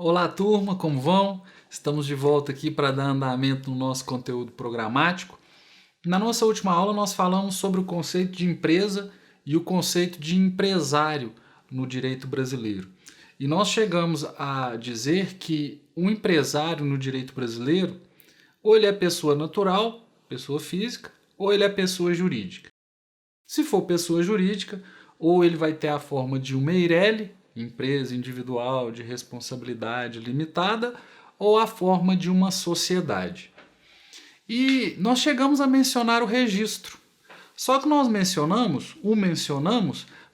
Olá, turma, como vão? Estamos de volta aqui para dar andamento no nosso conteúdo programático. Na nossa última aula, nós falamos sobre o conceito de empresa e o conceito de empresário no direito brasileiro. E nós chegamos a dizer que um empresário no direito brasileiro, ou ele é pessoa natural, pessoa física, ou ele é pessoa jurídica. Se for pessoa jurídica, ou ele vai ter a forma de uma EIRELI, empresa individual de responsabilidade limitada, ou a forma de uma sociedade. E nós chegamos a mencionar o registro. Só que nós mencionamos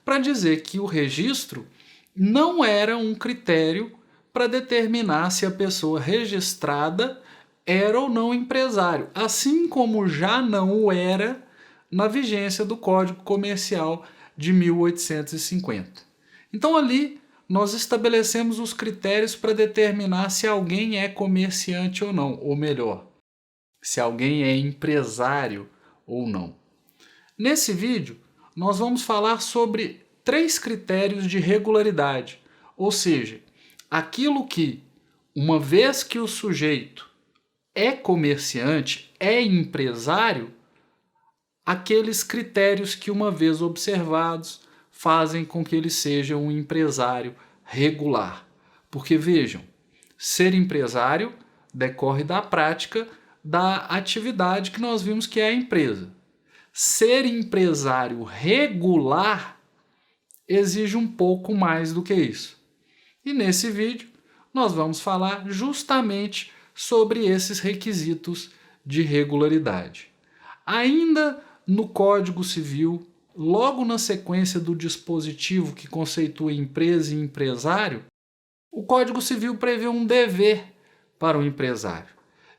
para dizer que o registro não era um critério para determinar se a pessoa registrada era ou não empresário, assim como já não o era na vigência do Código Comercial de 1850. Então ali nós estabelecemos os critérios para determinar se alguém é comerciante ou não, ou melhor, se alguém é empresário ou não. Nesse vídeo, nós vamos falar sobre 3 critérios de regularidade, ou seja, aquilo que, uma vez que o sujeito é comerciante, é empresário, aqueles critérios que, uma vez observados, fazem com que ele seja um empresário regular. Porque vejam, ser empresário decorre da prática da atividade que nós vimos que é a empresa. Ser empresário regular exige um pouco mais do que isso. E nesse vídeo nós vamos falar justamente sobre esses requisitos de regularidade. Ainda no Código Civil, logo na sequência do dispositivo que conceitua empresa e empresário, o Código Civil prevê um dever para o empresário.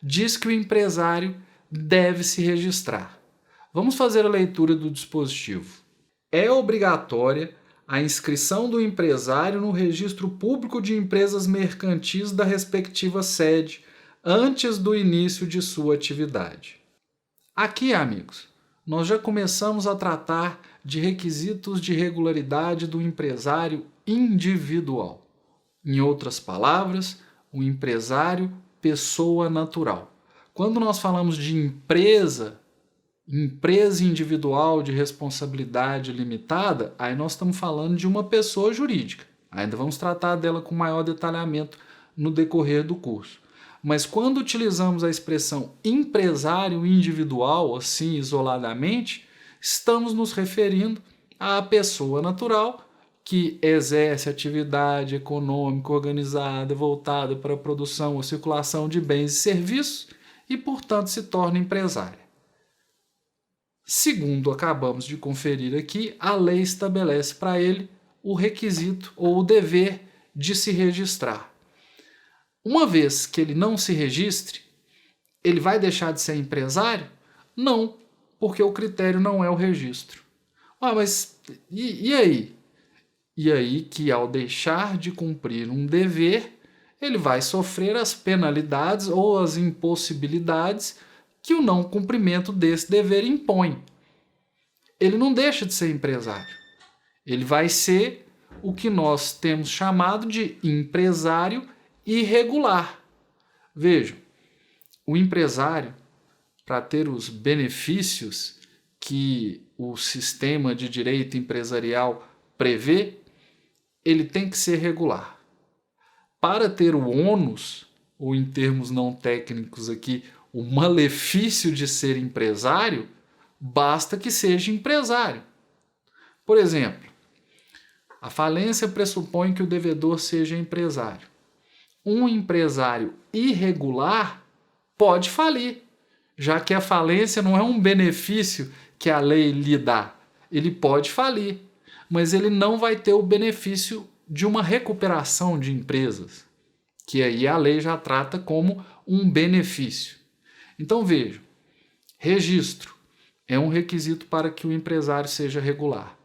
Diz que o empresário deve se registrar. Vamos fazer a leitura do dispositivo. É obrigatória a inscrição do empresário no Registro Público de Empresas Mercantis da respectiva sede antes do início de sua atividade. Aqui, amigos, nós já começamos a tratar de requisitos de regularidade do empresário individual. Em outras palavras, o empresário pessoa natural. Quando nós falamos de empresa individual de responsabilidade limitada, aí nós estamos falando de uma pessoa jurídica. Ainda vamos tratar dela com maior detalhamento no decorrer do curso. Mas quando utilizamos a expressão empresário individual, assim isoladamente, estamos nos referindo à pessoa natural que exerce atividade econômica organizada voltada para a produção ou circulação de bens e serviços e, portanto, se torna empresária. Segundo acabamos de conferir aqui, a lei estabelece para ele o requisito ou o dever de se registrar. Uma vez que ele não se registre, ele vai deixar de ser empresário? Não, porque o critério não é o registro. Mas e aí? E aí que ao deixar de cumprir um dever, ele vai sofrer as penalidades ou as impossibilidades que o não cumprimento desse dever impõe. Ele não deixa de ser empresário. Ele vai ser o que nós temos chamado de empresário irregular. Vejam, o empresário, para ter os benefícios que o sistema de direito empresarial prevê, ele tem que ser regular. Para ter o ônus, ou em termos não técnicos aqui, o malefício de ser empresário, basta que seja empresário. Por exemplo, a falência pressupõe que o devedor seja empresário. Um empresário irregular pode falir, já que a falência não é um benefício que a lei lhe dá. Ele pode falir, mas ele não vai ter o benefício de uma recuperação de empresas, que aí a lei já trata como um benefício. Então vejam, registro é um requisito para que o empresário seja regular.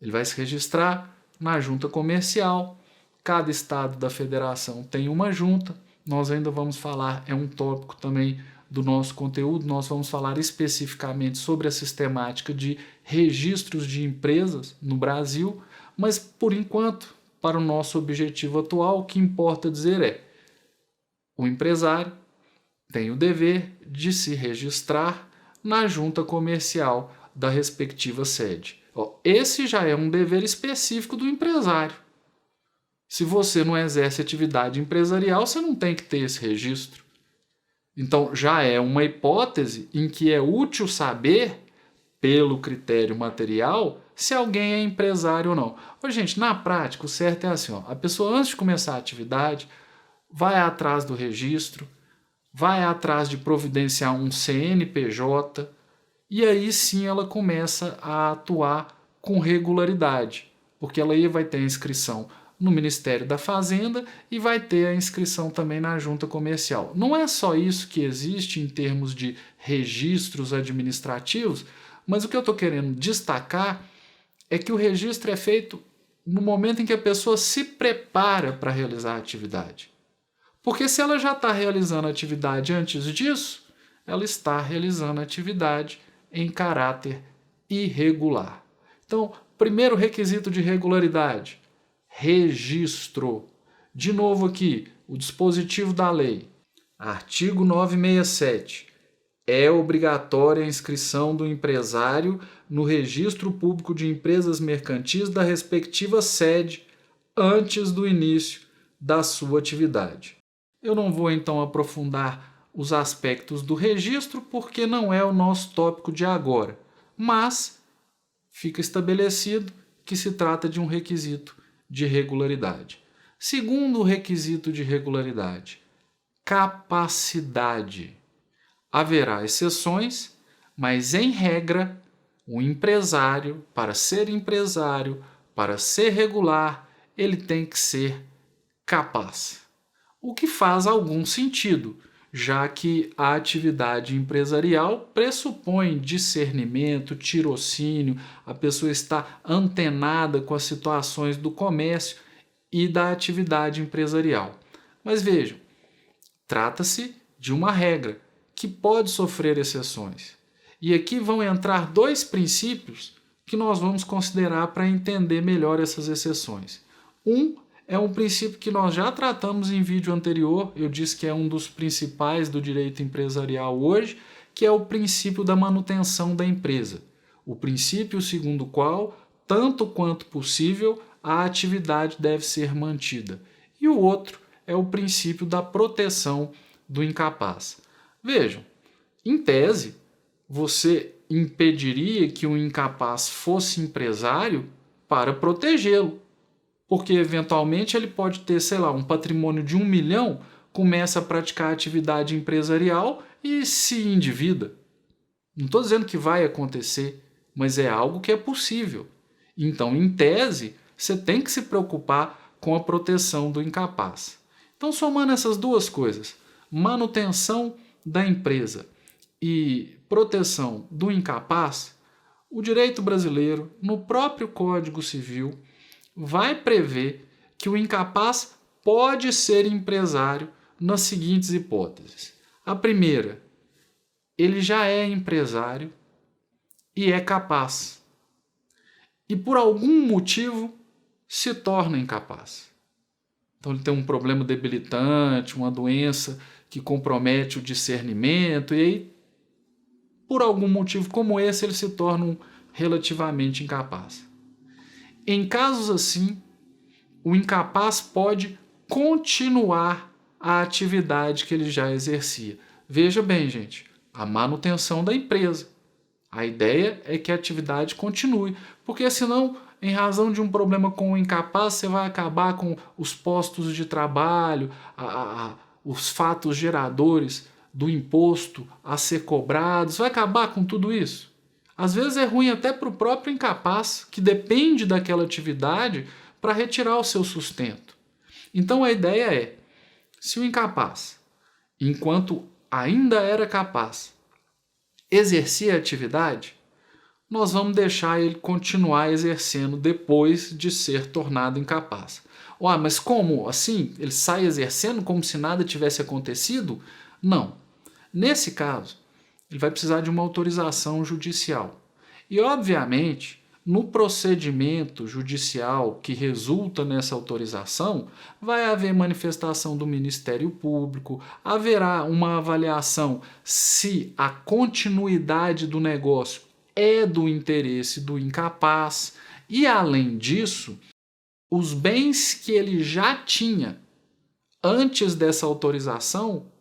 Ele vai se registrar na junta comercial. Cada estado da federação tem uma junta. Nós ainda vamos falar, é um tópico também do nosso conteúdo, nós vamos falar especificamente sobre a sistemática de registros de empresas no Brasil, mas por enquanto, para o nosso objetivo atual, o que importa dizer é: o empresário tem o dever de se registrar na junta comercial da respectiva sede. Esse já é um dever específico do empresário. Se você não exerce atividade empresarial, você não tem que ter esse registro. Então, já é uma hipótese em que é útil saber, pelo critério material, se alguém é empresário ou não. Gente, na prática, o certo é assim: a pessoa, antes de começar a atividade, vai atrás do registro, vai atrás de providenciar um CNPJ, e aí sim ela começa a atuar com regularidade, porque ela aí vai ter a inscrição no Ministério da Fazenda e vai ter a inscrição também na junta comercial. Não é só isso que existe em termos de registros administrativos, mas o que eu estou querendo destacar é que o registro é feito no momento em que a pessoa se prepara para realizar a atividade. Porque se ela já está realizando a atividade antes disso, ela está realizando a atividade em caráter irregular. Então, primeiro requisito de regularidade: registro. De novo aqui, o dispositivo da lei. Artigo 967. É obrigatória a inscrição do empresário no Registro Público de Empresas Mercantis da respectiva sede antes do início da sua atividade. Eu não vou então aprofundar os aspectos do registro porque não é o nosso tópico de agora, mas fica estabelecido que se trata de um requisito de regularidade. Segundo requisito de regularidade: capacidade. Haverá exceções, mas em regra, o empresário, para ser regular, ele tem que ser capaz. O que faz algum sentido, já que a atividade empresarial pressupõe discernimento, tirocínio, a pessoa está antenada com as situações do comércio e da atividade empresarial. Mas vejam, trata-se de uma regra que pode sofrer exceções. E aqui vão entrar dois princípios que nós vamos considerar para entender melhor essas exceções. É um princípio que nós já tratamos em vídeo anterior, eu disse que é um dos principais do direito empresarial hoje, que é o princípio da manutenção da empresa. O princípio segundo o qual, tanto quanto possível, a atividade deve ser mantida. E o outro é o princípio da proteção do incapaz. Vejam, em tese, você impediria que um incapaz fosse empresário para protegê-lo. Porque, eventualmente, ele pode ter, um patrimônio de 1 milhão, começa a praticar atividade empresarial e se endivida. Não estou dizendo que vai acontecer, mas é algo que é possível. Então, em tese, você tem que se preocupar com a proteção do incapaz. Então, somando essas duas coisas, manutenção da empresa e proteção do incapaz, o direito brasileiro, no próprio Código Civil, vai prever que o incapaz pode ser empresário nas seguintes hipóteses. A primeira, ele já é empresário e é capaz. E por algum motivo se torna incapaz. Então ele tem um problema debilitante, uma doença que compromete o discernimento, e aí, por algum motivo como esse, ele se torna relativamente incapaz. Em casos assim, o incapaz pode continuar a atividade que ele já exercia. Veja bem, gente, a manutenção da empresa. A ideia é que a atividade continue, porque senão, em razão de um problema com o incapaz, você vai acabar com os postos de trabalho, os fatos geradores do imposto a ser cobrados, vai acabar com tudo isso. Às vezes é ruim até para o próprio incapaz, que depende daquela atividade para retirar o seu sustento. Então a ideia é, se o incapaz, enquanto ainda era capaz, exercia a atividade, nós vamos deixar ele continuar exercendo depois de ser tornado incapaz. Mas como assim? Ele sai exercendo como se nada tivesse acontecido? Não. Nesse caso, ele vai precisar de uma autorização judicial. E, obviamente, no procedimento judicial que resulta nessa autorização, vai haver manifestação do Ministério Público, haverá uma avaliação se a continuidade do negócio é do interesse do incapaz e, além disso, os bens que ele já tinha antes dessa autorização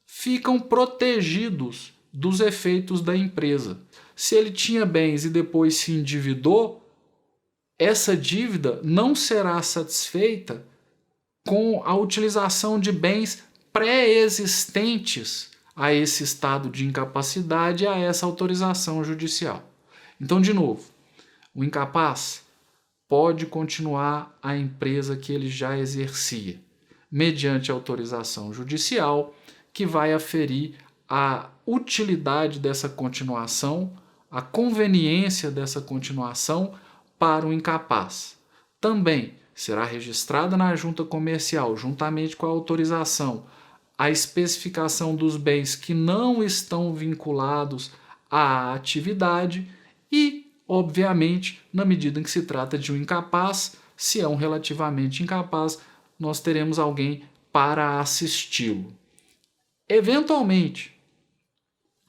ficam protegidos dos efeitos da empresa. Se ele tinha bens e depois se endividou, essa dívida não será satisfeita com a utilização de bens pré-existentes a esse estado de incapacidade e a essa autorização judicial. Então, de novo, o incapaz pode continuar a empresa que ele já exercia, mediante autorização judicial, que vai aferir a utilidade dessa continuação, a conveniência dessa continuação para o incapaz. Também será registrada na junta comercial, juntamente com a autorização, a especificação dos bens que não estão vinculados à atividade e, obviamente, na medida em que se trata de um incapaz, se é um relativamente incapaz, nós teremos alguém para assisti-lo. Eventualmente,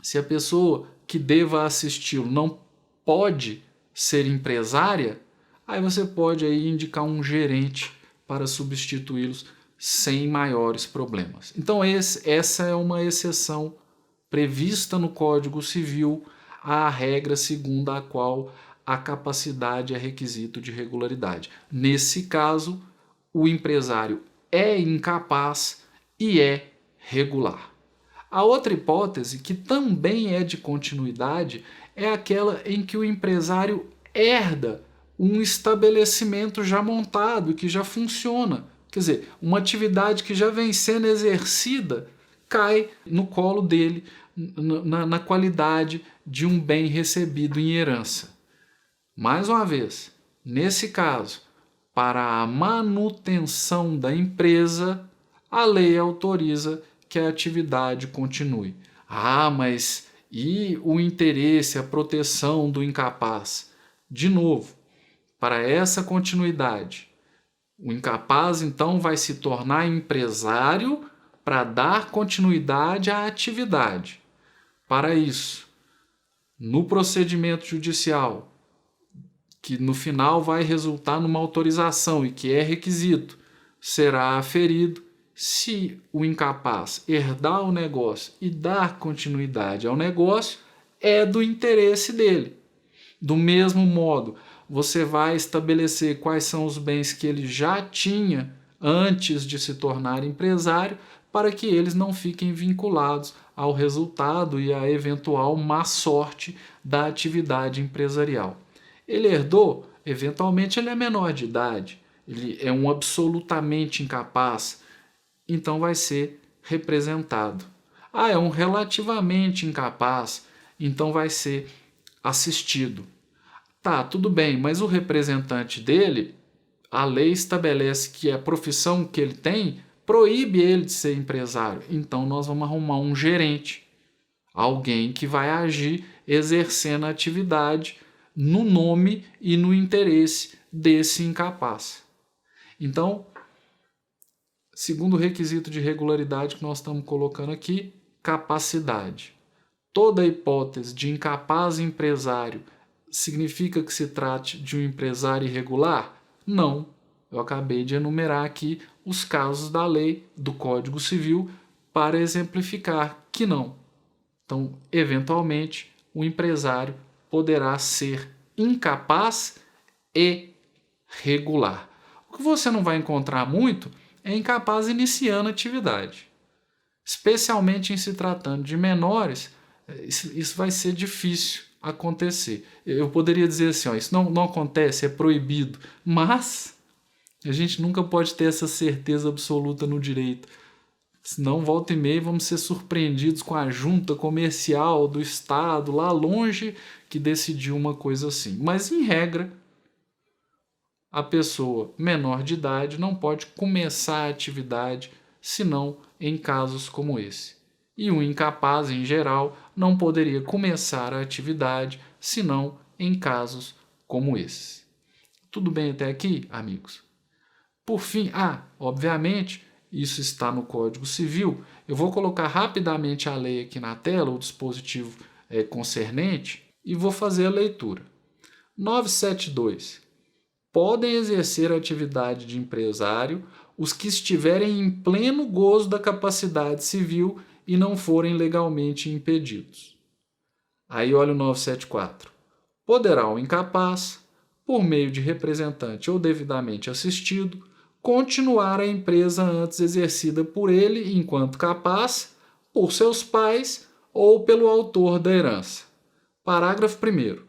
se a pessoa que deva assisti-lo não pode ser empresária, aí você pode aí indicar um gerente para substituí-los sem maiores problemas. Então essa é uma exceção prevista no Código Civil à regra segundo a qual a capacidade é requisito de regularidade. Nesse caso, o empresário é incapaz e é regular. A outra hipótese, que também é de continuidade, é aquela em que o empresário herda um estabelecimento já montado e que já funciona. Quer dizer, uma atividade que já vem sendo exercida cai no colo dele na qualidade de um bem recebido em herança. Mais uma vez, nesse caso, para a manutenção da empresa, a lei autoriza que a atividade continue. Ah, mas e o interesse, a proteção do incapaz? De novo, para essa continuidade, o incapaz então vai se tornar empresário para dar continuidade à atividade. Para isso, no procedimento judicial, que no final vai resultar numa autorização e que é requisito, será aferido se o incapaz herdar o negócio e dar continuidade ao negócio, é do interesse dele. Do mesmo modo, você vai estabelecer quais são os bens que ele já tinha antes de se tornar empresário, para que eles não fiquem vinculados ao resultado e à eventual má sorte da atividade empresarial. Ele herdou, eventualmente ele é menor de idade, ele é um absolutamente incapaz, então vai ser representado. Ah, é um relativamente incapaz, então vai ser assistido. Tá, tudo bem, mas o representante dele, a lei estabelece que a profissão que ele tem proíbe ele de ser empresário. Então nós vamos arrumar um gerente, alguém que vai agir exercendo a atividade no nome e no interesse desse incapaz. Então, segundo requisito de regularidade que nós estamos colocando aqui, capacidade. Toda hipótese de incapaz empresário significa que se trate de um empresário irregular? Não. Eu acabei de enumerar aqui os casos da lei, do Código Civil, para exemplificar que não. Então, eventualmente, o empresário poderá ser incapaz e regular. O que você não vai encontrar muito é incapaz iniciando a atividade. Especialmente em se tratando de menores, isso vai ser difícil acontecer. Eu poderia dizer assim, ó, isso não acontece, é proibido, mas a gente nunca pode ter essa certeza absoluta no direito. Senão, volta e meia, vamos ser surpreendidos com a junta comercial do Estado, lá longe, que decidiu uma coisa assim. Mas, em regra, a pessoa menor de idade não pode começar a atividade, senão em casos como esse. E o incapaz, em geral, não poderia começar a atividade, senão em casos como esses. Tudo bem até aqui, amigos? Por fim, obviamente, isso está no Código Civil. Eu vou colocar rapidamente a lei aqui na tela, o dispositivo concernente, e vou fazer a leitura. 972. Podem exercer a atividade de empresário os que estiverem em pleno gozo da capacidade civil e não forem legalmente impedidos. Aí olha o 974. Poderá o incapaz, por meio de representante ou devidamente assistido, continuar a empresa antes exercida por ele enquanto capaz, por seus pais ou pelo autor da herança. Parágrafo 1º.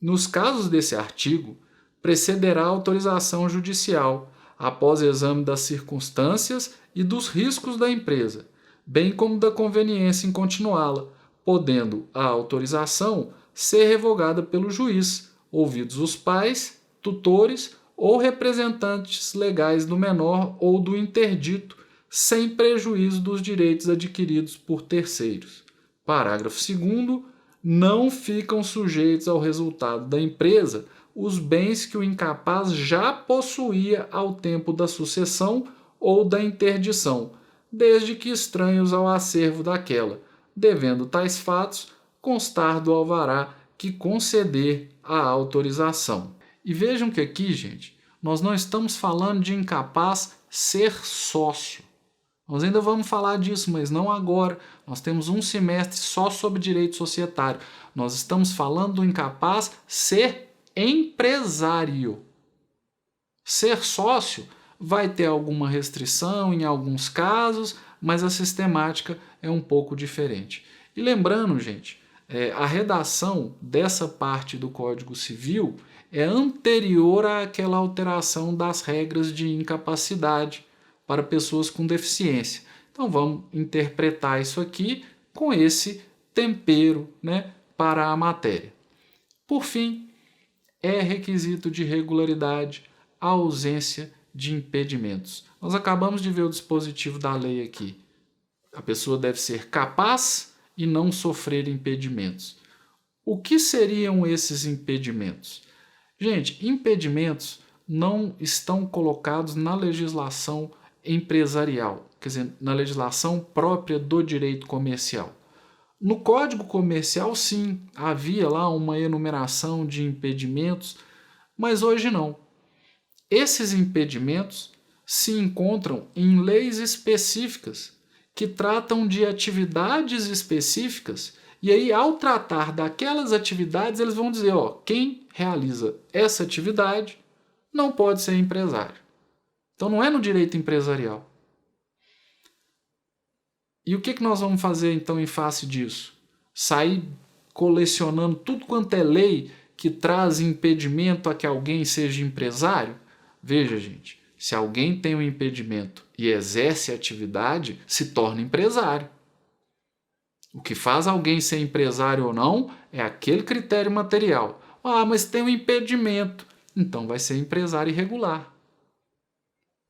Nos casos desse artigo, precederá a autorização judicial, após exame das circunstâncias e dos riscos da empresa, bem como da conveniência em continuá-la, podendo a autorização ser revogada pelo juiz, ouvidos os pais, tutores ou representantes legais do menor ou do interdito, sem prejuízo dos direitos adquiridos por terceiros. Parágrafo 2º. Não ficam sujeitos ao resultado da empresa os bens que o incapaz já possuía ao tempo da sucessão ou da interdição, desde que estranhos ao acervo daquela, devendo tais fatos constar do alvará que conceder a autorização. E vejam que aqui, gente, nós não estamos falando de incapaz ser sócio. Nós ainda vamos falar disso, mas não agora. Nós temos um semestre só sobre direito societário. Nós estamos falando do incapaz ser empresário. Ser sócio vai ter alguma restrição em alguns casos, mas a sistemática é um pouco diferente. E lembrando, gente, a redação dessa parte do Código Civil é anterior àquela alteração das regras de incapacidade para pessoas com deficiência. Então vamos interpretar isso aqui com esse tempero, para a matéria. Por fim, é requisito de regularidade a ausência de impedimentos. Nós acabamos de ver o dispositivo da lei aqui. A pessoa deve ser capaz e não sofrer impedimentos. O que seriam esses impedimentos? Gente, impedimentos não estão colocados na legislação empresarial, quer dizer, na legislação própria do direito comercial. No Código Comercial, sim, havia lá uma enumeração de impedimentos, mas hoje não. Esses impedimentos se encontram em leis específicas que tratam de atividades específicas, e aí, ao tratar daquelas atividades, eles vão dizer, quem realiza essa atividade não pode ser empresário. Então não é no direito empresarial. E o que nós vamos fazer então em face disso? Sair colecionando tudo quanto é lei que traz impedimento a que alguém seja empresário? Veja, gente, se alguém tem um impedimento e exerce a atividade, se torna empresário. O que faz alguém ser empresário ou não é aquele critério material. Mas tem um impedimento, então vai ser empresário irregular.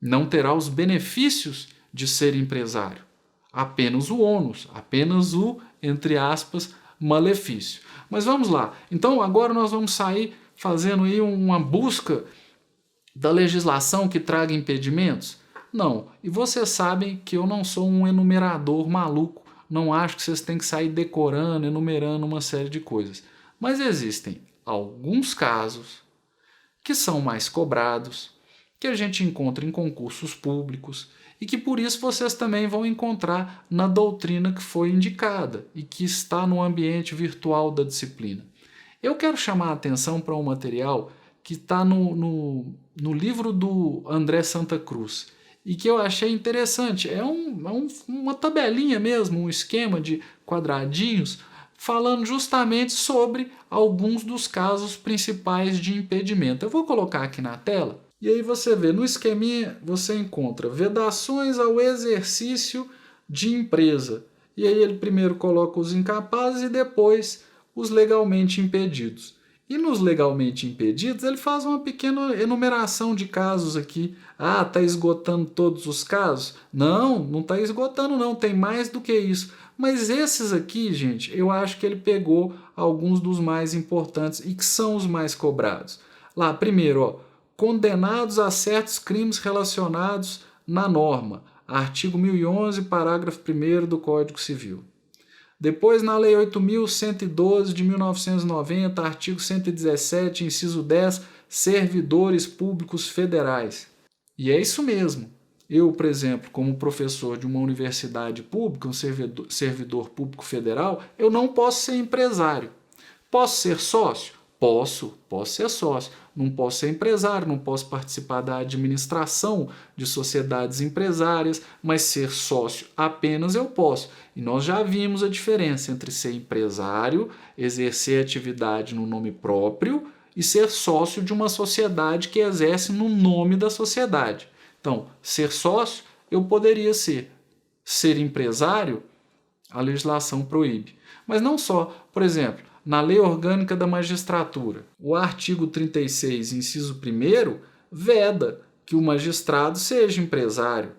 Não terá os benefícios de ser empresário. Apenas o ônus, apenas o, entre aspas, malefício. Mas vamos lá. Então agora nós vamos sair fazendo aí uma busca da legislação que traga impedimentos? Não. E vocês sabem que eu não sou um enumerador maluco. Não acho que vocês têm que sair decorando, enumerando uma série de coisas. Mas existem alguns casos que são mais cobrados, que a gente encontra em concursos públicos e que por isso vocês também vão encontrar na doutrina que foi indicada e que está no ambiente virtual da disciplina. Eu quero chamar a atenção para um material que está no livro do André Santa Cruz e que eu achei interessante. É uma tabelinha mesmo, um esquema de quadradinhos falando justamente sobre alguns dos casos principais de impedimento. Eu vou colocar aqui na tela. E aí você vê, no esqueminha você encontra vedações ao exercício de empresa. E aí ele primeiro coloca os incapazes e depois os legalmente impedidos. E nos legalmente impedidos, ele faz uma pequena enumeração de casos aqui. Ah, está esgotando todos os casos? Não está esgotando não, tem mais do que isso. Mas esses aqui, gente, eu acho que ele pegou alguns dos mais importantes e que são os mais cobrados. Lá, primeiro, ó, condenados a certos crimes relacionados na norma. Artigo 1011, parágrafo 1º do Código Civil. Depois, na Lei 8.112 de 1990, artigo 117, inciso 10, servidores públicos federais. E é isso mesmo. Eu, por exemplo, como professor de uma universidade pública, um servidor público federal, eu não posso ser empresário. Posso ser sócio? Posso ser sócio. Não posso ser empresário, não posso participar da administração de sociedades empresárias, mas ser sócio apenas eu posso. E nós já vimos a diferença entre ser empresário, exercer atividade no nome próprio, e ser sócio de uma sociedade que exerce no nome da sociedade. Então, ser sócio eu poderia ser. Ser empresário, a legislação proíbe. Mas não só, por exemplo, na Lei Orgânica da Magistratura, o artigo 36, inciso 1º, veda que o magistrado seja empresário.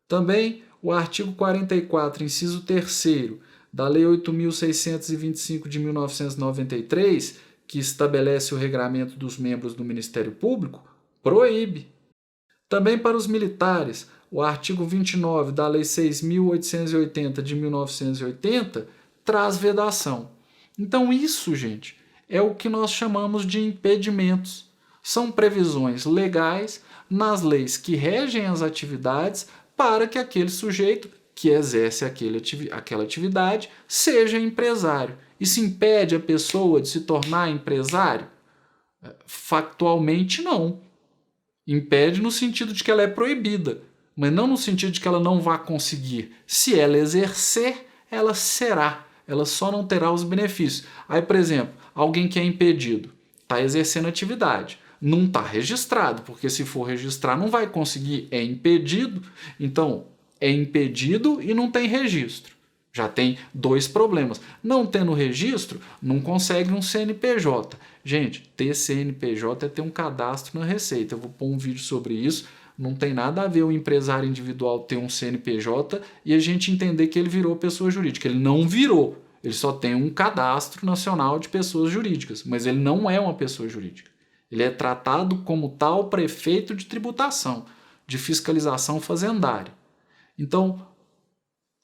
Também o artigo 44, inciso 3º, da Lei 8.625 de 1993, que estabelece o regramento dos membros do Ministério Público, proíbe. Também para os militares, o artigo 29 da Lei 6.880 de 1980 traz vedação. Então isso, gente, é o que nós chamamos de impedimentos. São previsões legais nas leis que regem as atividades para que aquele sujeito que exerce aquela atividade seja empresário. Isso impede a pessoa de se tornar empresário? Factualmente, não. Impede no sentido de que ela é proibida, mas não no sentido de que ela não vai conseguir. Se ela exercer, ela será. Ela só não terá os benefícios. Aí, por exemplo, alguém que é impedido, está exercendo atividade, não está registrado, porque se for registrar não vai conseguir, é impedido. Então, é impedido e não tem registro. Já tem dois problemas. Não tendo registro, não consegue um CNPJ. Gente, ter CNPJ é ter um cadastro na Receita. Eu vou pôr um vídeo sobre isso. Não tem nada a ver o empresário individual ter um CNPJ e a gente entender que ele virou pessoa jurídica. Ele não virou. Ele só tem um cadastro nacional de pessoas jurídicas, mas ele não é uma pessoa jurídica. Ele é tratado como tal prefeito de tributação, de fiscalização fazendária. Então,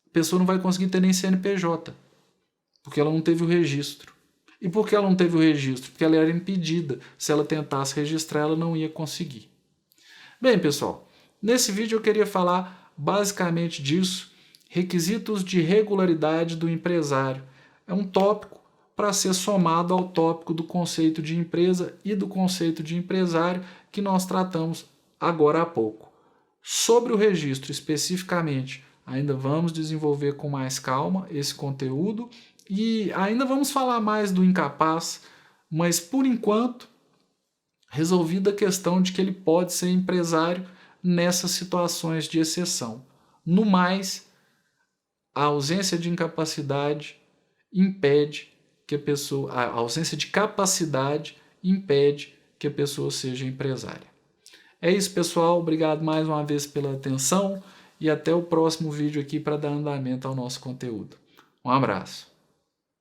a pessoa não vai conseguir ter nem CNPJ, porque ela não teve o registro. E por que ela não teve o registro? Porque ela era impedida. Se ela tentasse registrar, ela não ia conseguir. Bem, pessoal, nesse vídeo eu queria falar basicamente disso, requisitos de regularidade do empresário. É um tópico para ser somado ao tópico do conceito de empresa e do conceito de empresário que nós tratamos agora há pouco. Sobre o registro especificamente, ainda vamos desenvolver com mais calma esse conteúdo e ainda vamos falar mais do incapaz, mas por enquanto resolvida a questão de que ele pode ser empresário nessas situações de exceção. No mais, a ausência de incapacidade impede que a ausência de capacidade impede que a pessoa seja empresária. É isso, pessoal. Obrigado mais uma vez pela atenção e até o próximo vídeo aqui para dar andamento ao nosso conteúdo. Um abraço.